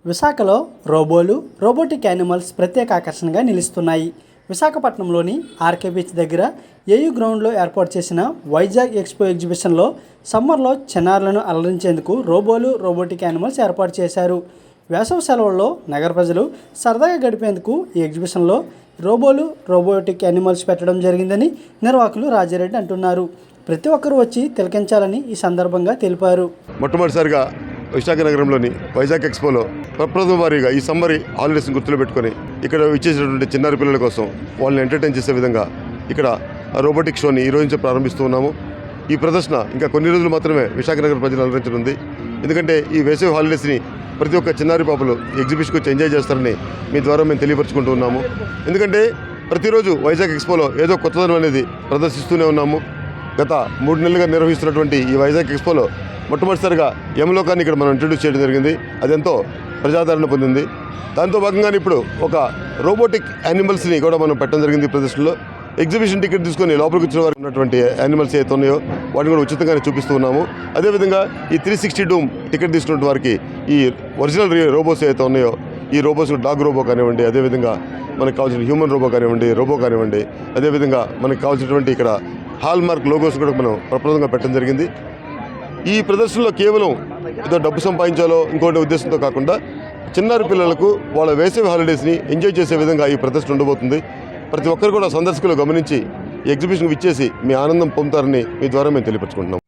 విశాఖలో రోబోలు, robotic animals ప్రత్యేక ఆకర్షణగా నిలుస్తున్నాయి. విశాఖపట్నంలోని ఆర్కే బీచ్ దగ్గర ఏయూ గ్రౌండ్లో ఏర్పాటు చేసిన వైజాగ్ ఎక్స్పో ఎగ్జిబిషన్లో సమ్మర్లో చిన్నారులను అలరించేందుకు రోబోలు, రోబోటిక్ యానిమల్స్ ఏర్పాటు చేశారు. వేసవి సెలవుల్లో నగర ప్రజలు సరదాగా గడిపేందుకు ఈ ఎగ్జిబిషన్లో రోబోలు, రోబోటిక్ యానిమల్స్ పెట్టడం జరిగిందని నిర్వాహకులు రాజారెడ్డి అంటున్నారు. ప్రతి ఒక్కరూ వచ్చి తిలకించాలని ఈ సందర్భంగా తెలిపారు. మొట్టమొదటిసారిగా విశాఖ నగరంలోని వైజాగ్ ఎక్స్పోలో ప్రప్రథమ వారీగా ఈ సమ్మర్ హాలిడేస్ని గుర్తులో పెట్టుకొని ఇక్కడ ఇచ్చేసినటువంటి చిన్నారి పిల్లల కోసం వాళ్ళని ఎంటర్టైన్ చేసే విధంగా ఇక్కడ రోబోటిక్ షోని ఈ రోజు నుంచి ప్రారంభిస్తూ ఉన్నాము. ఈ ప్రదర్శన ఇంకా కొన్ని రోజులు మాత్రమే విశాఖ నగర ప్రజలు అలరించనుంది. ఎందుకంటే ఈ వేసవి హాలిడేస్ని ప్రతి ఒక్క చిన్నారి పాపలు ఎగ్జిబిషన్కి వచ్చి ఎంజాయ్ చేస్తారని మీ ద్వారా మేము తెలియపరుచుకుంటూ ఉన్నాము. ఎందుకంటే ప్రతిరోజు వైజాగ్ ఎక్స్పోలో ఏదో కొత్తదనం అనేది ప్రదర్శిస్తూనే ఉన్నాము. గత 3 నెలలుగా నిర్వహిస్తున్నటువంటి ఈ వైజాగ్ ఎక్స్పోలో మొట్టమొదటిసారిగా యమలోకాన్ని ఇక్కడ మనం ఇంట్రడ్యూస్ చేయడం జరిగింది. అదెంతో ప్రజాదరణ పొందింది. దాంతో భాగంగానే ఇప్పుడు ఒక రోబోటిక్ యానిమల్స్ని కూడా మనం పెట్టడం జరిగింది. ఈ ప్రదర్శనలో ఎగ్జిబిషన్ టికెట్ తీసుకొని లోపలికి వచ్చిన వారికి ఉన్నటువంటి యానిమల్స్ ఏవైతే ఉన్నాయో వాటిని కూడా ఉచితంగానే చూపిస్తూ ఉన్నాము. అదేవిధంగా ఈ 360 డూమ్ టికెట్ తీసుకున్న వారికి ఈ ఒరిజినల్ రోబోస్ ఏవైతే ఉన్నాయో ఈ రోబోస్ డాగ్ రోబో కానివ్వండి, అదేవిధంగా మనకు కావాల్సిన హ్యూమన్ రోబో కానివ్వండి, అదేవిధంగా మనకు కావాల్సినటువంటి ఇక్కడ హాల్ మార్క్ లోగోస్ కూడా మనం ప్రప్రదంగా పెట్టడం జరిగింది. ఈ ప్రదర్శనలో కేవలం ఏదో డబ్బు సంపాదించాలో ఇంకోటి ఉద్దేశంతో కాకుండా చిన్నారి పిల్లలకు వాళ్ళ వేసవి హాలిడేస్ని ఎంజాయ్ చేసే విధంగా ఈ ప్రదర్శన ఉండబోతుంది. ప్రతి ఒక్కరు కూడా సందర్శకులు గమనించి ఎగ్జిబిషన్కి విచ్చేసి మీ ఆనందం పొందుతారని మీ ద్వారా మేము తెలియపరుచుకుంటున్నాం.